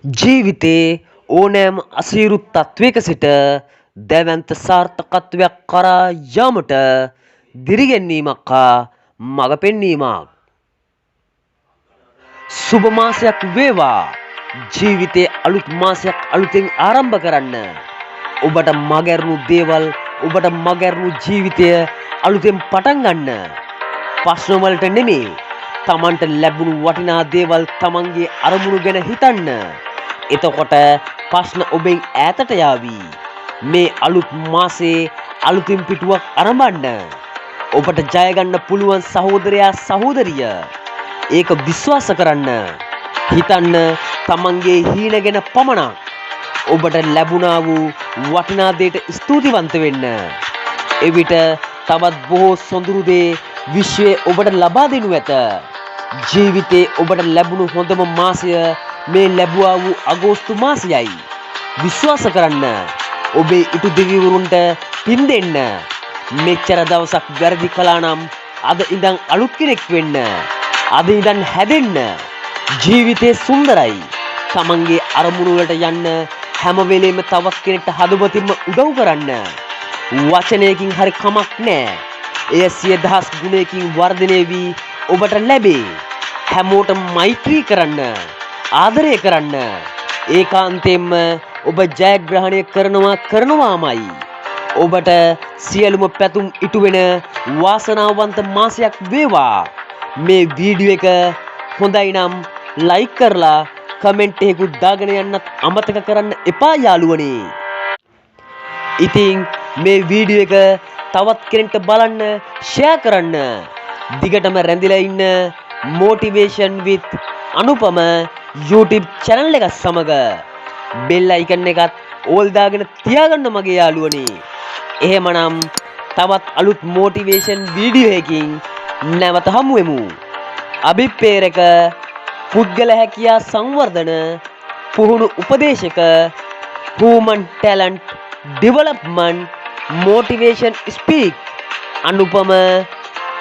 ජීවිතේ ඕනෑම අසීරු තත්වයක සිට දැවැන්ත සාර්ථකත්වයක් කරා යාමට දිරිගැන්වීමක් හා මඟ පෙන්වීමක්. සුබ මාසයක් වේවා. ජීවිතේ අලුත් මාසයක් අලුතෙන් ආරම්භ කරන්න. ඔබට මගැරුණු දේවල් ඔබට මගැරුණු ජීවිතය අලුතෙන් පටන් ගන්න. ප්‍රශ්න වලට නෙමෙයි තමන්ට ලැබුණු වටිනා දේවල් තමන්ගේ අරමුණු ගැන හිතන්න. එතකොට ප්‍රශ්න ඔබෙන් ඈතට යාවි. මේ අලුත් මාසේ අලුතින් පිටුවක් අරඹන්න. ඔබට ජය ගන්න පුළුවන් සහෝදරයා සහෝදරිය. ඒක විශ්වාස කරන්න. හිතන්න තමන්ගේ හීන ගැන පමණක්. ඔබට ලැබුණා වූ වටිනා දේට ස්තුතිවන්ත වෙන්න. එවිට තවත් බොහෝ සොඳුරු දේ විශ්වයේ ඔබට ලබා දෙනු ඇත. ජීවිතේ ඔබට ලැබුණු හොඳම මාසය මේ ලැබුවා වූ අගෝස්තු මාසයයි. විශ්වාස කරන්න. ඔබේ ඉටු දෙවිවරුන්ට පින් දෙන්න. මෙච්චර දවසක් වැරදි කළා නම් අද ඉඳන් අලුත් කෙනෙක් වෙන්න. අද ඉඳන් හැදෙන්න. ජීවිතේ සුන්දරයි. තමන්ගේ අරමුණු වලට යන්න හැම වෙලෙම තවත් කෙනෙක්ට හදවතින්ම උදව් කරන්න. වචනයකින් හරි කමක් නැහැ. එය 100,000 ගුණයකින් වර්ධනය වී ඔබට ලැබේ. හැමෝටම මෛත්‍රී කරන්න. ආදරය කරන්න. ඒකාන්තයෙන්ම ඔබ ජයග්‍රහණය කරනවාමයි. ඔබට සියලුම පැතුම් ඉටු වෙන වාසනාවන්ත මාසයක් වේවා. මේ වීඩියෝ එක හොඳයි නම් ලයික් කරලා කමෙන්ට් එකකුත් දාගෙන යන්නත් අමතක කරන්න එපා යාළුවනේ. ඉතින් මේ වීඩියෝ එක තවත් කෙනෙක්ට බලන්න ෂෙයා කරන්න. දිගටම රැඳිලා ඉන්න motivation with අනුපම YouTube channel එක සමග bell icon එකත් ඕල් දාගෙන තියාගන්න මගේ යාළුවනේ. එහෙමනම් තවත් අලුත් motivation වීඩියෝ එකකින් නැවත හමු වෙමු. අභිප්‍රේරක පුද්ගල හැකියා සංවර්ධන පුහුණු උපදේශක human talent development motivation speak අනුපම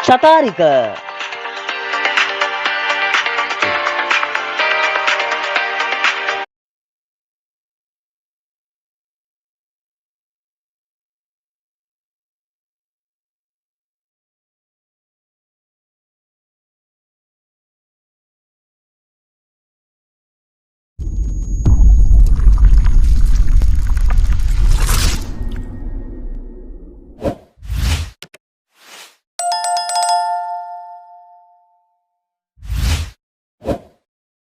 චතාරික